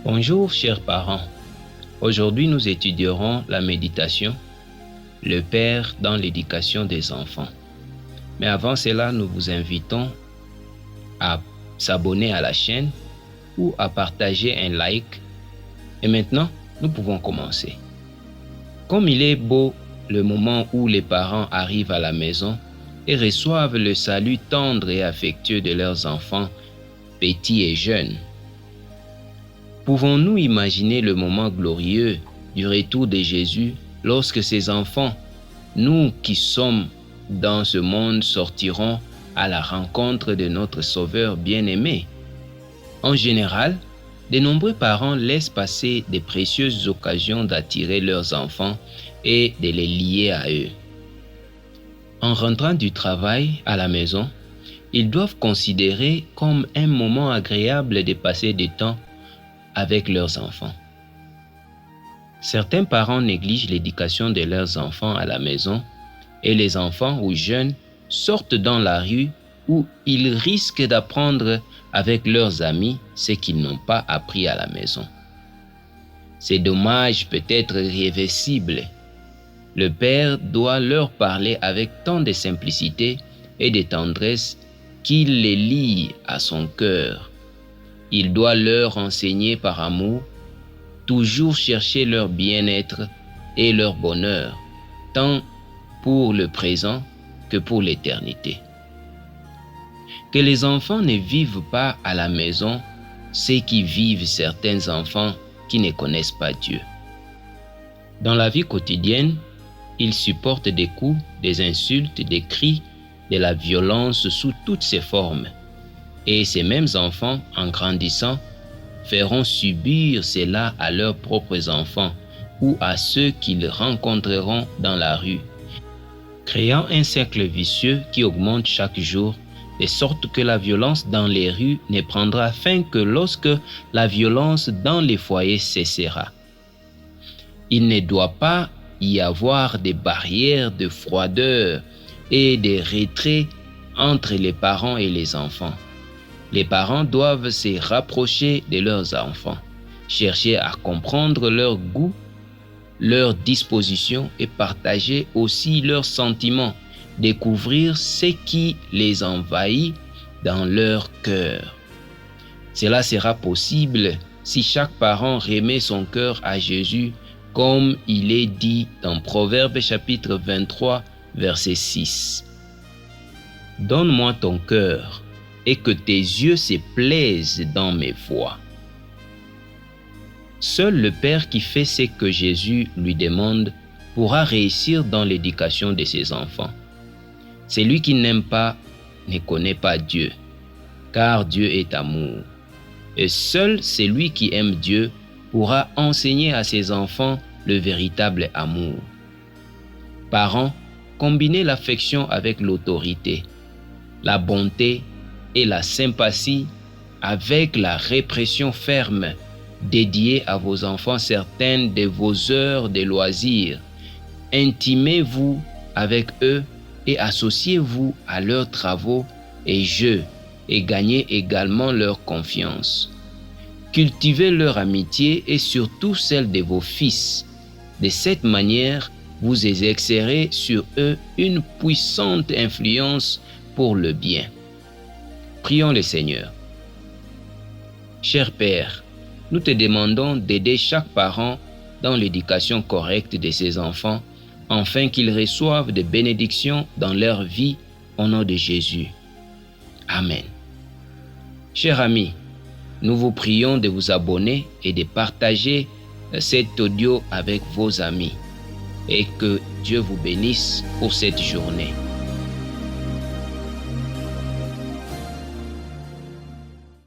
Bonjour chers parents, aujourd'hui nous étudierons la méditation, le Père dans l'éducation des enfants. Mais avant cela, nous vous invitons à s'abonner à la chaîne ou à partager un like. Et maintenant, nous pouvons commencer. Comme il est beau le moment où les parents arrivent à la maison et reçoivent le salut tendre et affectueux de leurs enfants, petits et jeunes. Pouvons-nous imaginer le moment glorieux du retour de Jésus lorsque ses enfants, nous qui sommes dans ce monde, sortiront à la rencontre de notre Sauveur bien-aimé? En général, de nombreux parents laissent passer de précieuses occasions d'attirer leurs enfants et de les lier à eux. En rentrant du travail à la maison, ils doivent considérer comme un moment agréable de passer du temps avec leurs enfants. Certains parents négligent l'éducation de leurs enfants à la maison et les enfants ou jeunes sortent dans la rue où ils risquent d'apprendre avec leurs amis ce qu'ils n'ont pas appris à la maison. Ces dommages peuvent être réversibles. Le Père doit leur parler avec tant de simplicité et de tendresse qu'il les lie à son cœur. Il doit leur enseigner par amour, toujours chercher leur bien-être et leur bonheur, tant pour le présent que pour l'éternité. Que les enfants ne vivent pas à la maison ce qui vivent certains enfants qui ne connaissent pas Dieu. Dans la vie quotidienne, ils supportent des coups, des insultes, des cris, de la violence sous toutes ses formes. Et ces mêmes enfants, en grandissant, feront subir cela à leurs propres enfants ou à ceux qu'ils rencontreront dans la rue, créant un cercle vicieux qui augmente chaque jour, de sorte que la violence dans les rues ne prendra fin que lorsque la violence dans les foyers cessera. Il ne doit pas y avoir des barrières de froideur et des retraits entre les parents et les enfants. Les parents doivent se rapprocher de leurs enfants, chercher à comprendre leurs goûts, leurs dispositions et partager aussi leurs sentiments, découvrir ce qui les envahit dans leur cœur. Cela sera possible si chaque parent remet son cœur à Jésus, comme il est dit dans Proverbes chapitre 23, verset 6. Donne-moi ton cœur, et que tes yeux se plaisent dans mes voies. Seul le Père qui fait ce que Jésus lui demande pourra réussir dans l'éducation de ses enfants. Celui qui n'aime pas ne connaît pas Dieu, car Dieu est amour. Et seul celui qui aime Dieu pourra enseigner à ses enfants le véritable amour. Parents, combinez l'affection avec l'autorité, la bonté et la sympathie avec la répression ferme. Dédiez à vos enfants certaines de vos heures de loisirs. Intimez-vous avec eux et associez-vous à leurs travaux et jeux et gagnez également leur confiance. Cultivez leur amitié et surtout celle de vos fils. De cette manière, vous exercerez sur eux une puissante influence pour le bien. Prions le Seigneur. Cher Père, nous te demandons d'aider chaque parent dans l'éducation correcte de ses enfants, afin qu'ils reçoivent des bénédictions dans leur vie au nom de Jésus. Amen. Chers amis, nous vous prions de vous abonner et de partager cet audio avec vos amis. Et que Dieu vous bénisse pour cette journée.